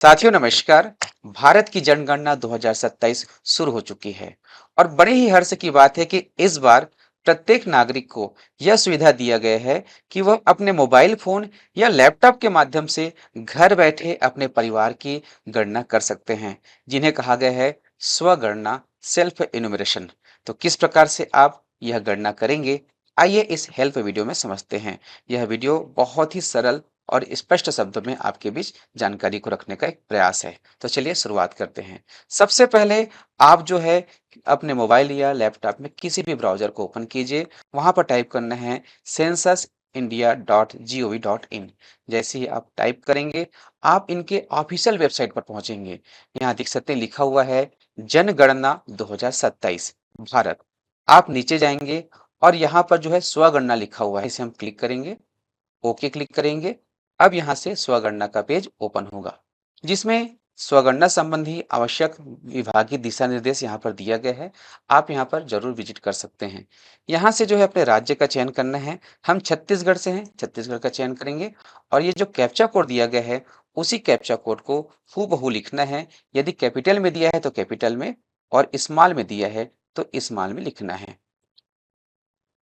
साथियों नमस्कार। भारत की जनगणना 2027 शुरू हो चुकी है और बड़े ही हर्ष की बात है कि इस बार प्रत्येक नागरिक को यह सुविधा दिया गया है कि वह अपने मोबाइल फोन या लैपटॉप के माध्यम से घर बैठे अपने परिवार की गणना कर सकते हैं, जिन्हें कहा गया है स्वगणना, सेल्फ इन्यूमरेशन। तो किस प्रकार से आप यह गणना करेंगे, आइए इस हेल्प वीडियो में समझते हैं। यह वीडियो बहुत ही सरल और स्पष्ट शब्दों में आपके बीच जानकारी को रखने का एक प्रयास है। तो चलिए शुरुआत करते हैं। सबसे पहले आप जो है अपने मोबाइल या लैपटॉप में किसी भी ब्राउज़र को ओपन कीजिए। वहाँ पर टाइप करना है censusindia.gov.in। जैसे ही आप टाइप करेंगे, आप इनके ऑफ़िशियल वेबसाइट पर पहुँचेंगे। यहाँ देख सकते हैं लिखा हुआ है जनगणना 2027 भारत। आप नीचे जाएँगे और यहाँ पर जो है स्वगणना लिखा हुआ है, इसे हम क्लिक करेंगे, ओके क्लिक करेंगे। अब यहाँ से स्वगणना का पेज ओपन होगा, जिसमें स्वगणना संबंधी आवश्यक विभागीय दिशा निर्देश यहाँ पर दिया गया है। आप यहाँ पर जरूर विजिट कर सकते हैं। यहाँ से जो है अपने राज्य का चयन करना है। हम छत्तीसगढ़ से हैं, छत्तीसगढ़ का चयन करेंगे और ये जो कैप्चा कोड दिया गया है, उसी कैप्चा कोड को हूबहू लिखना है। यदि कैपिटल में दिया है तो कैपिटल में, और स्मॉल में दिया है तो स्मॉल में लिखना है।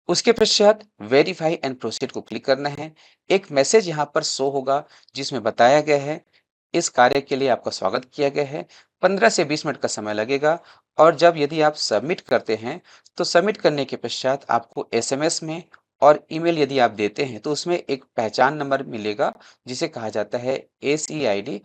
उसके पश्चात वेरीफाई एंड प्रोसीड को क्लिक करना है। एक मैसेज यहाँ पर शो होगा, जिसमें बताया गया है इस कार्य के लिए आपका स्वागत किया गया है। 15 से 20 मिनट का समय लगेगा और जब यदि आप सबमिट करते हैं तो सबमिट करने के पश्चात आपको एसएमएस में और ईमेल यदि आप देते हैं तो उसमें एक पहचान नंबर मिलेगा, जिसे कहा जाता है एसईआईडी।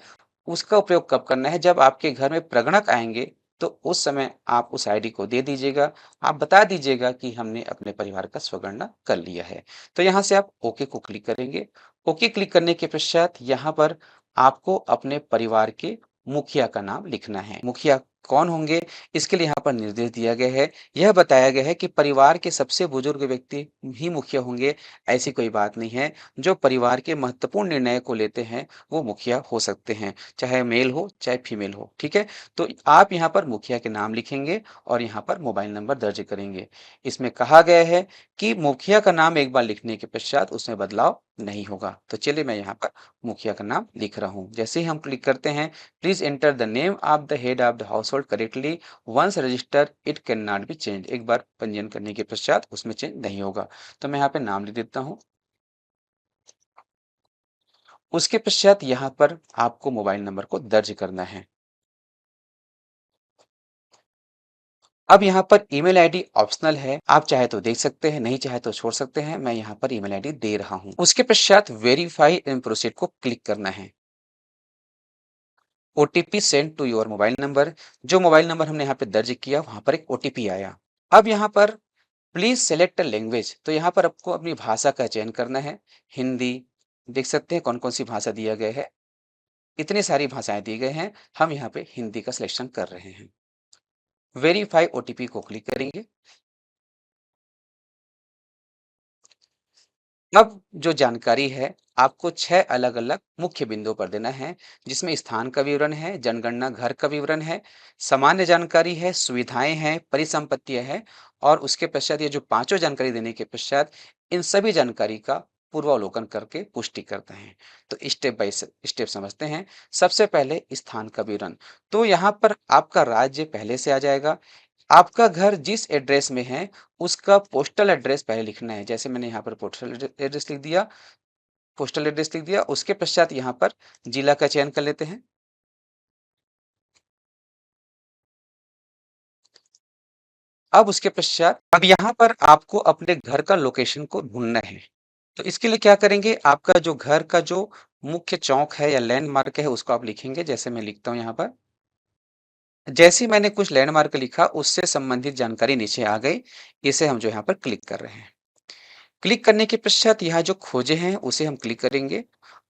उसका उपयोग कब करना है? जब आपके घर में प्रगणक आएंगे तो उस समय आप उस आईडी को दे दीजिएगा। आप बता दीजिएगा कि हमने अपने परिवार का स्वगणना कर लिया है। तो यहाँ से आप ओके को क्लिक करेंगे। ओके क्लिक करने के पश्चात यहाँ पर आपको अपने परिवार के मुखिया का नाम लिखना है। मुखिया कौन होंगे, इसके लिए यहाँ पर निर्देश दिया गया है। यह बताया गया है कि परिवार के सबसे बुजुर्ग व्यक्ति ही मुखिया होंगे, ऐसी कोई बात नहीं है। जो परिवार के महत्वपूर्ण निर्णय को लेते हैं वो मुखिया हो सकते हैं, चाहे मेल हो चाहे फीमेल हो। ठीक है, तो आप यहाँ पर मुखिया के नाम लिखेंगे और यहाँ पर मोबाइल नंबर दर्ज करेंगे। इसमें कहा गया है कि मुखिया का नाम एक बार लिखने के पश्चात उसमें बदलाव नहीं होगा। तो चलिए मैं यहाँ पर मुखिया का नाम लिख रहा हूँ। जैसे ही हम क्लिक करते हैं, please enter the name of the head of the household correctly, once register it can not be change. एक बार पंजीयन करने के पश्चात उसमें चेंज नहीं होगा। तो मैं यहाँ पे नाम लिख देता हूँ। उसके पश्चात यहाँ पर आपको मोबाइल नंबर को दर्ज करना है। अब यहाँ पर ईमेल आईडी ऑप्शनल है, आप चाहे तो देख सकते हैं, नहीं चाहे तो छोड़ सकते हैं। मैं यहाँ पर ईमेल आईडी दे रहा हूँ। उसके पश्चात वेरीफाई एंड प्रोसीड को क्लिक करना है। OTP send to your mobile number, जो मोबाइल नंबर हमने यहाँ पे दर्ज किया वहां पर एक ओटीपी आया। अब यहाँ पर प्लीज सेलेक्ट अ लैंग्वेज, तो यहाँ पर आपको अपनी भाषा का चयन करना है। हिंदी, देख सकते हैं कौन कौन सी भाषा दिया गया है, इतनी सारी भाषाएं दी गई हैं। हम यहाँ पे हिंदी का सिलेक्शन कर रहे हैं। वेरीफाई ओटीपी को क्लिक करेंगे। अब जो जानकारी है आपको 6 अलग-अलग मुख्य बिंदुओं पर देना है, जिसमें स्थान का विवरण है, जनगणना घर का विवरण है, सामान्य जानकारी है, सुविधाएं हैं, परिसंपत्तियां हैं और उसके पश्चात ये जो पांचों जानकारी देने के पश्चात इन सभी जानकारी का पूर्वावलोकन करके पुष्टि करते हैं। तो स्टेप बाय स्टेप समझते हैं। सबसे पहले स्थान का विवरण, तो यहाँ पर आपका राज्य पहले से आ जाएगा। आपका घर जिस एड्रेस में है उसका पोस्टल एड्रेस पहले लिखना है। जैसे मैंने यहाँ पर पोस्टल एड्रेस लिख दिया, पोस्टल एड्रेस लिख दिया। उसके पश्चात यहाँ पर जिला का चयन कर लेते हैं। अब उसके पश्चात अब यहाँ पर आपको अपने घर का लोकेशन को ढूंढना है। तो इसके लिए क्या करेंगे, आपका जो घर का जो मुख्य चौक है या लैंडमार्क है उसको आप लिखेंगे। जैसे मैं लिखता हूँ यहाँ पर, जैसे ही मैंने कुछ लैंडमार्क लिखा उससे संबंधित जानकारी नीचे आ गई। इसे हम जो यहाँ पर क्लिक कर रहे हैं। क्लिक करने के पश्चात यहाँ जो खोजे हैं उसे हम क्लिक करेंगे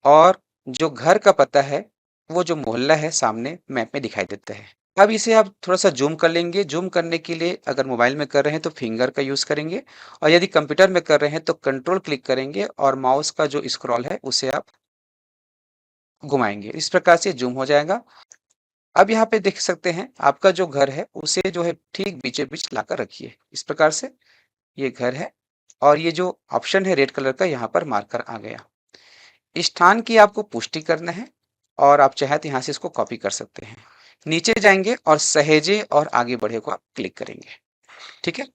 और जो घर का पता है वो जो मोहल्ला है सामने मैप में दिखाई देता है। अब इसे आप थोड़ा-सा ज़ूम कर लेंगे। ज़ूम करने के लिए अगर मोबाइल में कर रहे हैं तो फिंगर का यूज़ करेंगे और यदि कंप्यूटर में कर रहे हैं तो कंट्रोल क्लिक करेंगे और माउस का जो स्क्रॉल है उसे आप घुमाएँगे। इस प्रकार से ज़ूम हो जाएगा। अब यहाँ पे देख सकते हैं आपका जो घर है उसे जो है ठीक बीचों-बीच लाकर रखिए। इस प्रकार से ये घर है और ये जो ऑप्शन है रेड कलर का यहाँ पर मार्कर आ गया। स्थान की आपको पुष्टि करना है और आप चाहे तो यहाँ से इसको कॉपी कर सकते हैं। नीचे जाएंगे और सहेजे और आगे बढ़े को आप क्लिक करेंगे। ठीक है।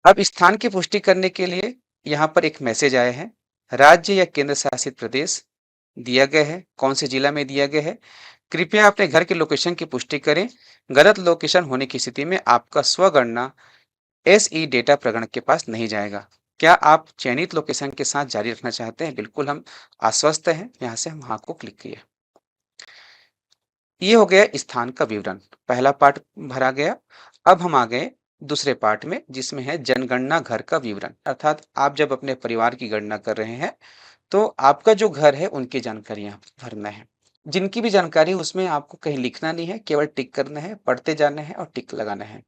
अब स्थान की पुष्टि करने के लिए यहाँ पर एक मैसेज आया है, राज्य या केंद्र शासित प्रदेश दिया गया है, कौन से जिला में दिया गया है। कृपया अपने घर के लोकेशन की पुष्टि करें। गलत लोकेशन होने की स्थिति में आपका स्वगणना एसई डेटा प्रगणक के पास नहीं जाएगा। क्या आप चयनित लोकेशन के साथ जारी रखना चाहते हैं? बिल्कुल हम आश्वस्त हैं। यहाँ से हम हाँ को क्लिक किए। ये हो गया स्थान का विवरण, पहला पार्ट भरा गया। अब हम आ गए दूसरे पार्ट में, जिसमें है जनगणना घर का विवरण, अर्थात आप जब अपने परिवार की गणना कर रहे हैं तो आपका जो घर है उनकी जानकारी यहाँ पर भरना है। जिनकी भी जानकारी उसमें आपको कहीं लिखना नहीं है, केवल टिक करना है, पढ़ते जाना है और टिक लगाना है।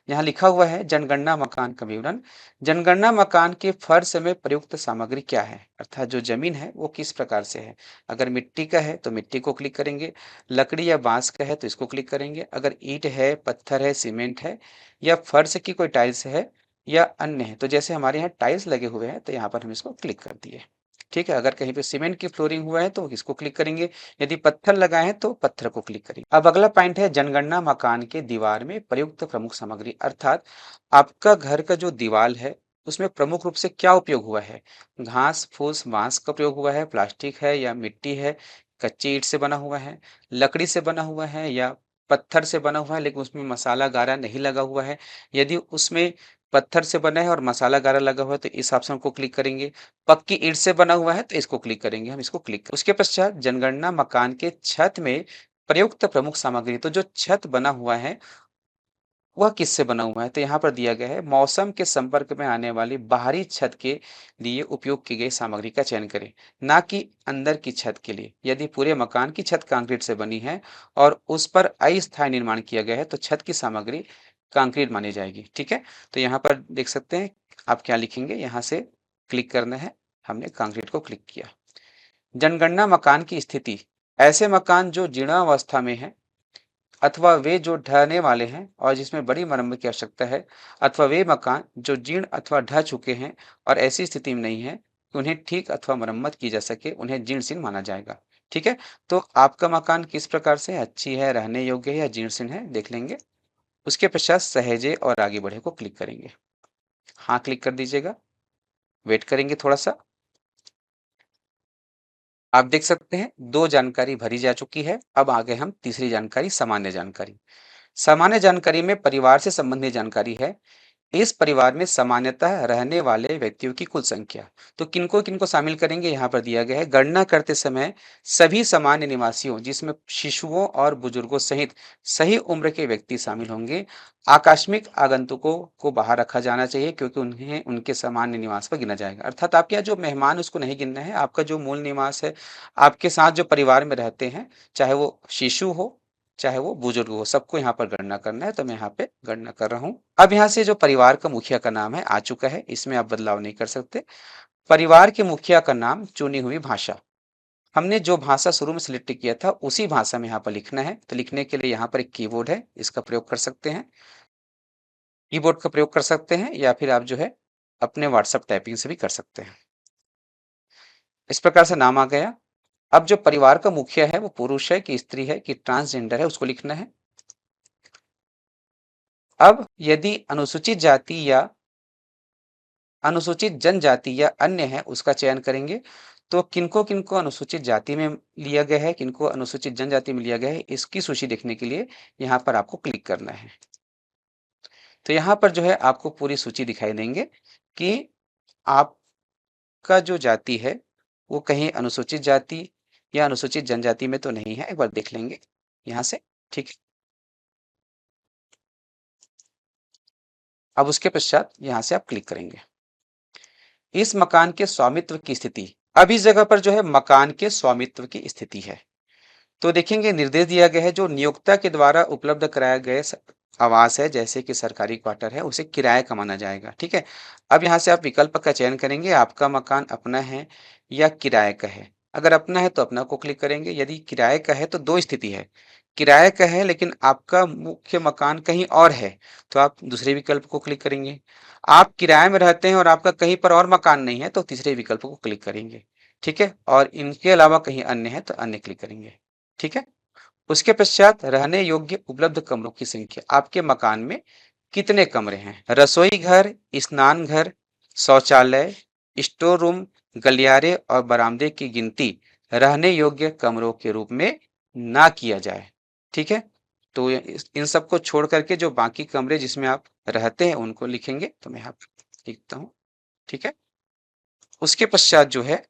यहाँ लिखा हुआ है जनगणना मकान का विवरण। जनगणना मकान के फर्श में प्रयुक्त सामग्री क्या है, अर्थात जो जमीन है वो किस प्रकार से है। अगर मिट्टी का है तो मिट्टी को क्लिक करेंगे, लकड़ी या बांस का है तो इसको क्लिक करेंगे, अगर ईंट है, पत्थर है, सीमेंट है या फर्श की कोई टाइल्स है या अन्य है, तो जैसे हमारे यहाँ टाइल्स लगे हुए हैं तो यहाँ पर हम इसको क्लिक कर दिए। ठीक है। अगर कहीं पे सीमेंट की फ्लोरिंग हुआ है तो इसको क्लिक करेंगे, यदि पत्थर लगाए हैं तो पत्थर को क्लिक करेंगे। अब अगला पॉइंट है जनगणना मकान के दीवार में प्रयुक्त प्रमुख सामग्री, अर्थात आपका घर का जो दीवार है उसमें प्रमुख रूप से क्या उपयोग हुआ है। घास फूस बांस का प्रयोग हुआ है, प्लास्टिक है या मिट्टी है, कच्ची ईंट से बना हुआ है, लकड़ी से बना हुआ है या पत्थर से बना हुआ है लेकिन उसमें मसाला गारा नहीं लगा हुआ है। यदि उसमें पत्थर से बना है और मसाला गारा लगा हुआ है तो इस ऑप्शन को क्लिक करेंगे। पक्की ईंट से बना हुआ है तो इसको क्लिक करेंगे, हम इसको क्लिक। उसके पश्चात जनगणना मकान के छत में प्रयुक्त प्रमुख सामग्री, तो जो छत बना हुआ है वह किससे बना हुआ है, तो यहाँ पर दिया गया है मौसम के संपर्क में आने वाली बाहरी छत के लिए उपयोग की गई सामग्री का चयन करें, ना कि अंदर की छत के लिए। यदि पूरे मकान की छत कंक्रीट से बनी है और उस पर अस्थायी निर्माण किया गया है तो छत की सामग्री कंक्रीट मानी जाएगी। ठीक है। तो यहाँ पर देख सकते हैं आप क्या लिखेंगे, यहाँ से क्लिक करना है, हमने कंक्रीट को क्लिक किया। जनगणना मकान की स्थिति, ऐसे मकान जो जीर्णावस्था में है अथवा वे जो ढहने वाले हैं और जिसमें बड़ी मरम्मत की आवश्यकता है, अथवा वे मकान जो जीर्ण अथवा ढह चुके हैं और ऐसी स्थिति में नहीं है कि उन्हें ठीक अथवा मरम्मत की जा सके, उन्हें जीर्ण शीर्ण माना जाएगा। ठीक है। तो आपका मकान किस प्रकार से अच्छी है, रहने योग्य है या जीर्ण शीर्ण है, देख लेंगे। उसके पश्चात सहेजे और आगे बढ़े को क्लिक करेंगे। हाँ क्लिक कर दीजिएगा, वेट करेंगे थोड़ा सा। आप देख सकते हैं 2 जानकारी भरी जा चुकी है। अब आ गए हम तीसरी जानकारी, सामान्य जानकारी। सामान्य जानकारी में परिवार से संबंधित जानकारी है। इस परिवार में सामान्यतः रहने वाले व्यक्तियों की कुल संख्या, तो किनको किनको शामिल करेंगे यहाँ पर दिया गया है। गणना करते समय सभी सामान्य निवासियों जिसमें शिशुओं और बुजुर्गों सहित सही उम्र के व्यक्ति शामिल होंगे। आकस्मिक आगंतुकों को बाहर रखा जाना चाहिए क्योंकि उन्हें उनके सामान्य निवास पर गिना जाएगा, अर्थात आपके यहाँ जो मेहमान उसको नहीं गिनना है। आपका जो मूल निवास है, आपके साथ जो परिवार में रहते हैं, चाहे वो शिशु हो चाहे वो बुजुर्ग हो, सबको यहाँ पर गणना करना है। तो मैं यहाँ पे गणना कर रहा हूँ। अब यहाँ से जो परिवार का मुखिया का नाम है आ चुका है, इसमें आप बदलाव नहीं कर सकते। परिवार के मुखिया का नाम, चुनी हुई भाषा, हमने जो भाषा शुरू में सिलेक्ट किया था उसी भाषा में यहाँ पर लिखना है। तो लिखने के लिए यहाँ पर एक कीबोर्ड है, इसका प्रयोग कर सकते हैं। कीबोर्ड का प्रयोग कर सकते हैं या फिर आप जो है अपने व्हाट्सएप टाइपिंग से भी कर सकते हैं। इस प्रकार से नाम आ गया। अब जो परिवार का मुखिया है वो पुरुष है कि स्त्री है कि ट्रांसजेंडर है, उसको लिखना है। अब यदि अनुसूचित जाति या अनुसूचित जनजाति या अन्य है उसका चयन करेंगे। तो किनको किनको अनुसूचित जाति में लिया गया है, किनको अनुसूचित जनजाति में लिया गया है, इसकी सूची देखने के लिए यहाँ पर आपको क्लिक करना है। तो यहाँ पर जो है आपको पूरी सूची दिखाई देंगे कि आपका जो जाति है वो कहीं अनुसूचित जाति या अनुसूचित जनजाति में तो नहीं है, एक बार देख लेंगे यहाँ से। ठीक है। अब उसके पश्चात यहाँ से आप क्लिक करेंगे। इस मकान के स्वामित्व की स्थिति, अब इस जगह पर जो है मकान के स्वामित्व की स्थिति है। तो देखेंगे निर्देश दिया गया है जो नियोक्ता के द्वारा उपलब्ध कराया गया आवास है, जैसे कि सरकारी क्वार्टर है, उसे किराया का माना जाएगा। ठीक है। अब यहाँ से आप विकल्प का चयन करेंगे, आपका मकान अपना है या किराए का है। अगर अपना है तो अपना को क्लिक करेंगे, यदि किराए का है तो दो स्थिति है, किराए का है लेकिन आपका मुख्य मकान कहीं और है तो आप दूसरे विकल्प को क्लिक करेंगे। आप किराए में रहते हैं और आपका कहीं पर और मकान नहीं है तो तीसरे विकल्प को क्लिक करेंगे। ठीक है, और इनके अलावा कहीं अन्य है तो अन्य क्लिक करेंगे। ठीक है, उसके पश्चात रहने योग्य उपलब्ध कमरों की संख्या, आपके मकान में कितने कमरे हैं? रसोई घर, स्नान घर, शौचालय, स्टोर रूम, गलियारे और बरामदे की गिनती रहने योग्य कमरों के रूप में ना किया जाए। ठीक है, तो इन सबको छोड़ करके जो बाकी कमरे जिसमें आप रहते हैं उनको लिखेंगे, तो मैं यहाँ पर लिखता हूँ। ठीक है, उसके पश्चात जो है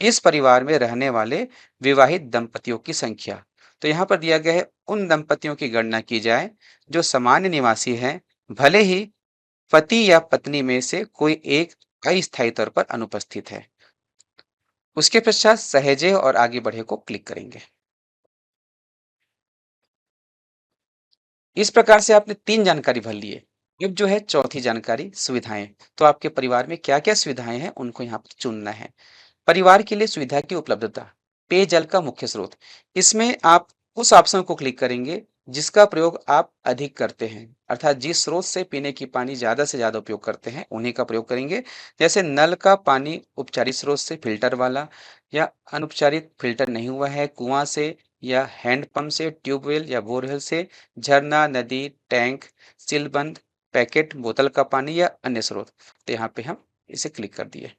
इस परिवार में रहने वाले विवाहित दंपतियों की संख्या, तो यहाँ पर दिया गया है उन दंपतियों की गणना की जाए जो सामान्य निवासी हैं, भले ही पति या पत्नी में से कोई एक अस्थायी तौर पर अनुपस्थित है। उसके पश्चात सहेजे और आगे बढ़े को क्लिक करेंगे। इस प्रकार से आपने 3 जानकारी भर ली है। अब जो है चौथी जानकारी सुविधाएं, तो आपके परिवार में क्या-क्या सुविधाएं हैं उनको यहाँ पर चुनना है। परिवार के लिए सुविधा की उपलब्धता, पेयजल का मुख्य स्रोत, इसमें आप उस ऑप्शन को क्लिक करेंगे जिसका प्रयोग आप अधिक करते हैं, अर्थात जिस स्रोत से पीने की पानी ज़्यादा से ज़्यादा उपयोग करते हैं उन्हीं का प्रयोग करेंगे। जैसे नल का पानी उपचारित स्रोत से फिल्टर वाला या अनुपचारित फिल्टर नहीं हुआ है, कुआं से या हैंडपंप से, ट्यूबवेल या बोरवेल से, झरना, नदी, टैंक, सीलबंद, पैकेट, बोतल का पानी या अन्य स्रोत, तो यहाँ पे हम इसे क्लिक कर दिए।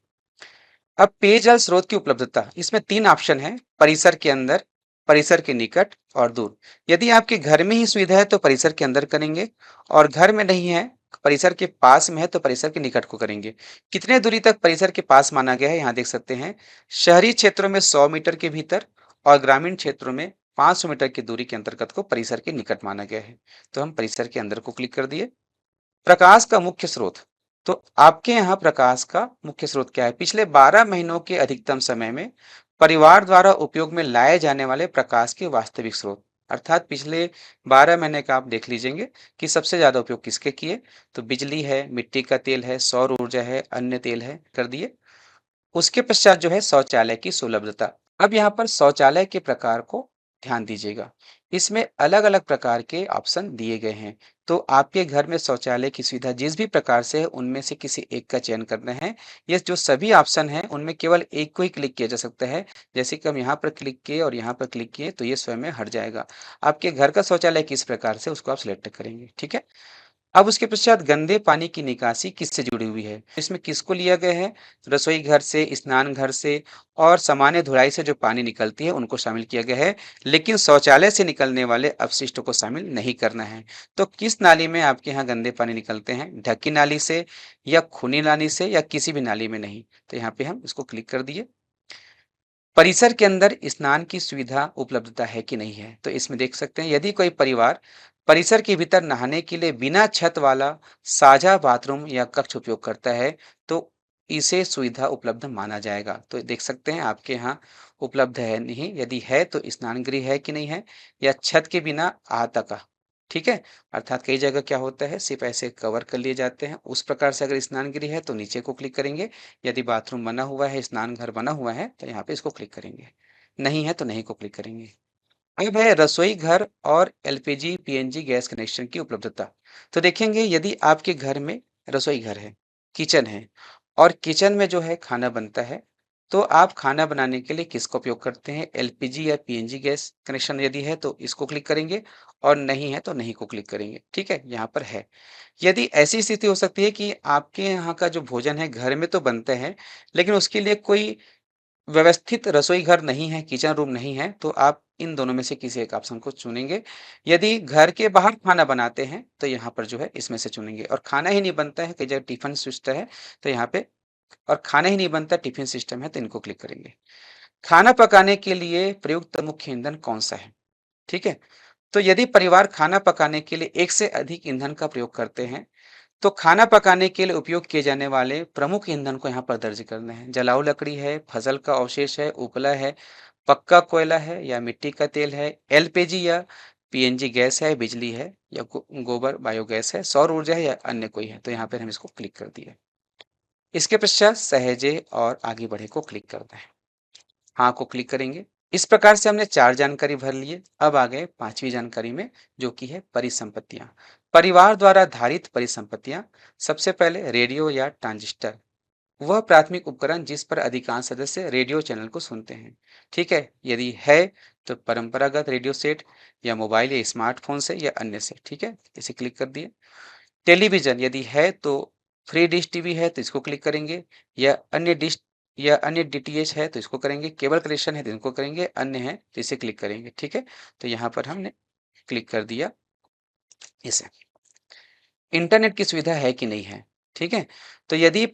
अब पेयजल स्रोत की उपलब्धता, इसमें 3 ऑप्शन है, परिसर के अंदर, परिसर के निकट और दूर। यदि आपके घर में ही सुविधा है तो परिसर के अंदर करेंगे, और घर में नहीं है, परिसर के पास में है तो परिसर के निकट को करेंगे। कितने दूरी तक परिसर के पास माना गया है यहाँ देख सकते हैं। शहरी क्षेत्रों में 100 मीटर के भीतर और ग्रामीण क्षेत्रों में 500 मीटर की दूरी के अंतर्गत को परिसर के निकट माना गया है। तो हम परिसर के अंदर को क्लिक कर दिए। प्रकाश का मुख्य स्रोत, तो आपके यहाँ प्रकाश का मुख्य स्रोत क्या है? पिछले 12 महीनों के अधिकतम समय में परिवार द्वारा उपयोग में लाए जाने वाले प्रकाश के वास्तविक स्रोत, अर्थात पिछले 12 महीने का आप देख लीजिएंगे कि सबसे ज्यादा उपयोग किसके किए, तो बिजली है, मिट्टी का तेल है, सौर ऊर्जा है, अन्य तेल है, कर दिए। उसके पश्चात जो है शौचालय की सुलभता। अब यहाँ पर शौचालय के प्रकार को ध्यान दीजिएगा। इसमें अलग-अलग प्रकार के ऑप्शन दिए गए हैं। तो आपके घर में शौचालय की सुविधा जिस भी प्रकार से है उनमें से किसी एक का चयन करना है। ये जो सभी ऑप्शन हैं उनमें केवल एक को ही क्लिक किया जा सकता है। जैसे कि हम यहाँ पर क्लिक किए और यहाँ पर क्लिक किए तो ये स्वयं में हट जाएगा। आपके घर का शौचालय किस प्रकार से उसको आप सिलेक्ट करेंगे, ठीक है? अब उसके पश्चात गंदे पानी की निकासी किससे जुड़ी हुई है? इसमें किसको लिया गया है? रसोई घर से, स्नान घर से और सामान्य धुलाई से जो पानी निकलती है उनको शामिल किया गया है, लेकिन शौचालय से निकलने वाले अपशिष्टों को शामिल नहीं करना है। तो किस नाली में आपके यहाँ गंदे पानी निकलते हैं? ढकी नाली से या खूनी नाली से या किसी भी नाली में नहीं? तो यहाँ पे हम इसको क्लिक कर दिए। परिसर के अंदर स्नान की सुविधा उपलब्धता है कि नहीं है, तो इसमें देख सकते हैं यदि कोई परिवार परिसर के भीतर नहाने के लिए बिना छत वाला साझा बाथरूम या कक्ष उपयोग करता है तो इसे सुविधा उपलब्ध माना जाएगा। तो देख सकते हैं आपके यहाँ उपलब्ध है नहीं, यदि है तो स्नान गृह है कि नहीं है, या छत के बिना आता का, ठीक है। अर्थात कई जगह क्या होता है सिर्फ ऐसे कवर कर लिए जाते हैं, उस प्रकार से अगर स्नान गृह है तो नीचे को क्लिक करेंगे, यदि बाथरूम बना हुआ है, स्नान घर बना हुआ है तो यहाँ पे इसको क्लिक करेंगे, नहीं है तो नहीं को क्लिक करेंगे। अब है रसोई घर और एलपीजी पीएनजी गैस कनेक्शन की उपलब्धता। तो देखेंगे यदि आपके घर में रसोई घर है, किचन है और किचन में जो है खाना बनता है, तो आप खाना बनाने के लिए किसका उपयोग करते हैं? एलपीजी या पीएनजी गैस कनेक्शन यदि है तो इसको क्लिक करेंगे और नहीं है तो नहीं को क्लिक करेंगे, ठीक है? यहाँ पर है। यदि ऐसी स्थिति हो सकती है कि आपके यहाँ का जो भोजन है घर में तो बनता है, लेकिन उसके लिए कोई व्यवस्थित रसोई घर नहीं है, किचन रूम नहीं है, तो आप इन दोनों में से किसी एक ऑप्शन को चुनेंगे। यदि घर के बाहर खाना बनाते हैं, तो यहाँ पर जो है इसमें से चुनेंगे, और खाना ही नहीं बनता है, कई जगह टिफ़िन सिस्टम है, तो यहाँ पे और खाना ही नहीं बनता टिफ़िन सिस्टम है, तो इनको क्लिक करेंगे। खाना पकाने के लिए प्रयुक्त मुख्य ईंधन कौन-सा है? ठीक है? तो यदि परिवार खाना पकाने के लिए एक से अधिक ईंधन का प्रयोग करते हैं, तो खाना पकाने के लिए उपयोग किए जाने वाले प्रमुख ईंधन को यहाँ पर दर्ज करना है। जलाऊ लकड़ी है, फसल का अवशेष है, उपला है, पक्का कोयला है या मिट्टी का तेल है, एलपीजी या पीएनजी गैस है, बिजली है या गोबर बायोगैस है, सौर ऊर्जा है या अन्य कोई है। तो यहाँ पर हम इसको क्लिक कर दिए। इसके पश्चात सहेजे और आगे बढ़े को क्लिक करना है। हाँ को क्लिक करेंगे। इस प्रकार से हमने 4 जानकारी भर लिए। अब आ गए 5वीं जानकारी में, जो कि है परिसंपत्तियां। परिवार द्वारा धारित परिसंपत्तियां, सबसे पहले रेडियो या ट्रांजिस्टर, वह प्राथमिक उपकरण जिस पर अधिकांश सदस्य रेडियो चैनल को सुनते हैं। ठीक है, यदि है तो परंपरागत रेडियो सेट या मोबाइल या स्मार्टफोन से या अन्य से। ठीक है, इसे क्लिक कर दिए। टेलीविजन यदि है तो फ्री डिश टीवी है तो इसको क्लिक करेंगे, या अन्य डिश या अन्य डीटीएच है तो इसको करेंगे, केबल कनेक्शन है तो इनको करेंगे, अन्य है तो इसे क्लिक करेंगे। ठीक है, तो यहाँ पर हमने क्लिक कर दिया इसे। इंटरनेट की सुविधा है कि नहीं है। ठीक है, तो यदि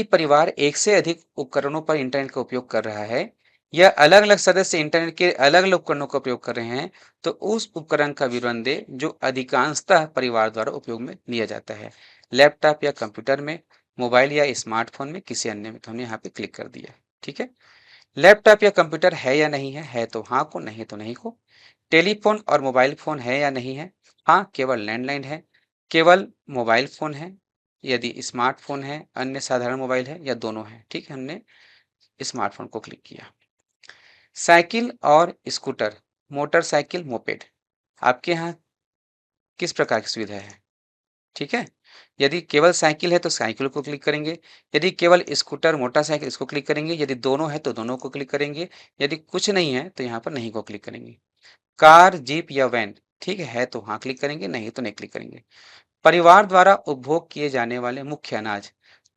परिवार एक से अधिक उपकरणों पर इंटरनेट का उपयोग कर रहा है या अलग-अलग सदस्य इंटरनेट के अलग-अलग उपकरणों का प्रयोग कर रहे हैं, तो उस उपकरण का विवरण दें जो अधिकांशतः परिवार द्वारा उपयोग में लिया जाता है। लैपटॉप या कंप्यूटर में, मोबाइल या स्मार्टफोन में, किसी अन्य में। तो हमने यहाँ पे क्लिक कर दिया। ठीक है, लैपटॉप या कंप्यूटर है या नहीं है तो हाँ को, नहीं तो नहीं को। टेलीफोन और मोबाइल फ़ोन है या नहीं है? हाँ, केवल लैंडलाइन है, केवल मोबाइल फ़ोन है, यदि स्मार्टफ़ोन है, अन्य साधारण मोबाइल है या दोनों है। ठीक है, हमने स्मार्टफ़ोन को क्लिक किया। साइकिल और स्कूटर, मोटरसाइकिल, मोपेड, आपके यहाँ किस प्रकार की सुविधा है? ठीक है, यदि केवल साइकिल है तो साइकिल को क्लिक करेंगे, यदि केवल स्कूटर, मोटरसाइकिल इसको क्लिक करेंगे, यदि दोनों है तो दोनों को क्लिक करेंगे, यदि कुछ नहीं है तो यहाँ पर नहीं को क्लिक करेंगे। कार, जीप या वैन, ठीक है तो हाँ क्लिक करेंगे, नहीं तो नहीं क्लिक करेंगे। परिवार द्वारा उपभोग किए जाने वाले मुख्य अनाज,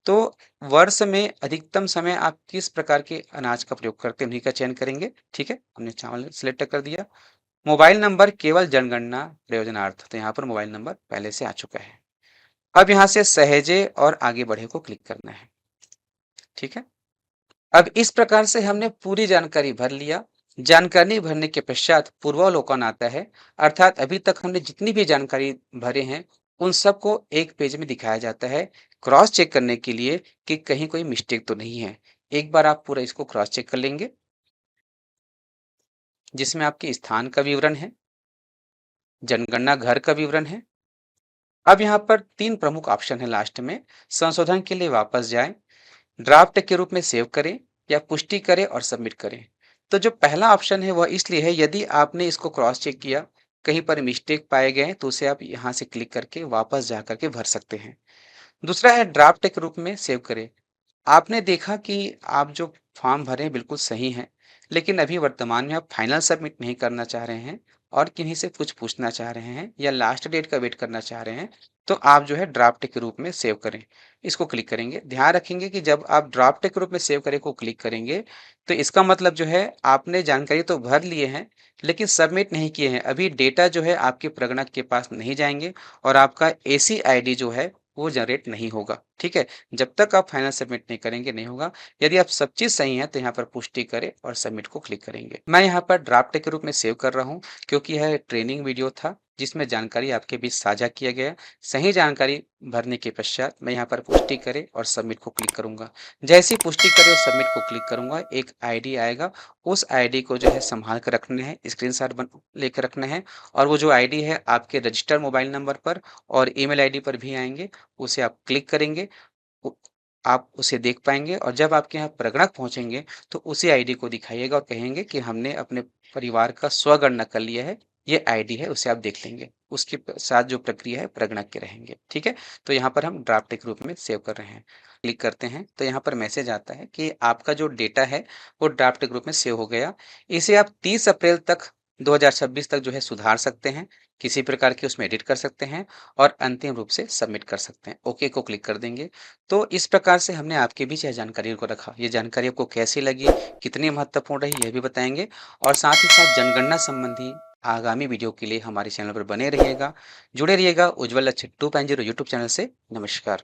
तो वर्ष में अधिकतम समय आप किस प्रकार के अनाज का प्रयोग करते हैं उन्हीं का चयन करेंगे। ठीक है, हमने चावल सिलेक्ट कर दिया। मोबाइल नंबर केवल जनगणना प्रयोजनार्थ, तो यहाँ पर मोबाइल नंबर पहले से आ चुका है। अब यहाँ से सहेजे और आगे बढ़े को क्लिक करना है। ठीक है, अब इस प्रकार से हमने पूरी जानकारी भर लिया। जानकारी भरने के पश्चात पूर्वावलोकन आता है, अर्थात अभी तक हमने जितनी भी जानकारी भरे हैं उन सबको एक पेज में दिखाया जाता है, क्रॉस चेक करने के लिए कि कहीं कोई मिस्टेक तो नहीं है। एक बार आप पूरा इसको क्रॉस चेक कर लेंगे, जिसमें आपके स्थान का विवरण है, जनगणना घर का विवरण है। अब यहाँ पर 3 प्रमुख ऑप्शन है लास्ट में, संशोधन के लिए वापस जाएं, ड्राफ्ट के रूप में सेव करें या पुष्टि करें और सबमिट करें। तो जो पहला ऑप्शन है वह इसलिए है, यदि आपने इसको क्रॉस चेक किया, कहीं पर मिस्टेक पाए गए तो उसे आप यहाँ से क्लिक करके वापस जा करके भर सकते हैं। दूसरा है ड्राफ्ट के रूप में सेव करें। आपने देखा कि आप जो फॉर्म भरे बिल्कुल सही हैं, लेकिन अभी वर्तमान में आप फाइनल सबमिट नहीं करना चाह रहे हैं और किन्हीं से कुछ पूछना चाह रहे हैं या लास्ट डेट का वेट करना चाह रहे हैं, तो आप जो है ड्राफ्ट के रूप में सेव करें, इसको क्लिक करेंगे। ध्यान रखेंगे कि जब आप ड्राफ्ट के रूप में सेव करें को क्लिक करेंगे, तो इसका मतलब जो है आपने जानकारी तो भर लिए हैं, लेकिन सबमिट नहीं किए हैं। अभी डेटा जो है आपके प्रगणक के पास नहीं जाएंगे और आपका एसी आईडी जो है वो जनरेट नहीं होगा। ठीक है, जब तक आप फाइनल सबमिट नहीं करेंगे नहीं होगा। यदि आप सब चीज़ सही है तो यहाँ पर पुष्टि करें और सबमिट को क्लिक करेंगे। मैं यहाँ पर ड्राफ्ट के रूप में सेव कर रहा हूँ, क्योंकि यह ट्रेनिंग वीडियो था जिसमें जानकारी आपके बीच साझा किया गया। सही जानकारी भरने के पश्चात मैं यहाँ पर पुष्टि करें और सबमिट को क्लिक करूँगा। जैसे ही पुष्टि करें और सबमिट को क्लिक करूँगा, एक आईडी आएगा, उस आईडी को जो है संभाल कर रखने हैं, स्क्रीनशॉट लेकर रखना है, और वो जो आईडी है आपके रजिस्टर्ड मोबाइल नंबर पर और ईमेल आईडी पर भी आएंगे। उसे आप क्लिक करेंगे, उ आप उसे देख पाएँगे, और जब आपके यहाँ प्रगणक पहुँचेंगे तो उसी आईडी को दिखाइएगा और कहेंगे कि हमने अपने परिवार का स्वगणना कर लिया है, ये आईडी है, उसे आप देख लेंगे। उसके साथ जो प्रक्रिया है प्रगणक के रहेंगे। ठीक है? तो यहाँ पर हम ड्राफ्ट के रूप में सेव कर रहे हैं। क्लिक करते हैं तो यहाँ पर मैसेज आता है कि आपका जो डेटा है वो ड्राफ्ट के रूप में सेव हो गया। इसे आप 30 अप्रैल तक 2026 तक जो है सुधार सकते हैं, किसी प्रकार की उसमें एडिट कर सकते हैं और अंतिम रूप से सबमिट कर सकते हैं। ओके को क्लिक कर देंगे। तो इस प्रकार से हमने आपके बीच यह जानकारी को रखा। ये जानकारी आपको कैसी लगी, कितनी महत्वपूर्ण रही, यह भी बताएँगे, और साथ ही साथ जनगणना संबंधी आगामी वीडियो के लिए हमारे चैनल पर बने रहिएगा। जुड़े रहिएगा उज्ज्वल लक्ष्य 2.0 यूट्यूब चैनल से। नमस्कार।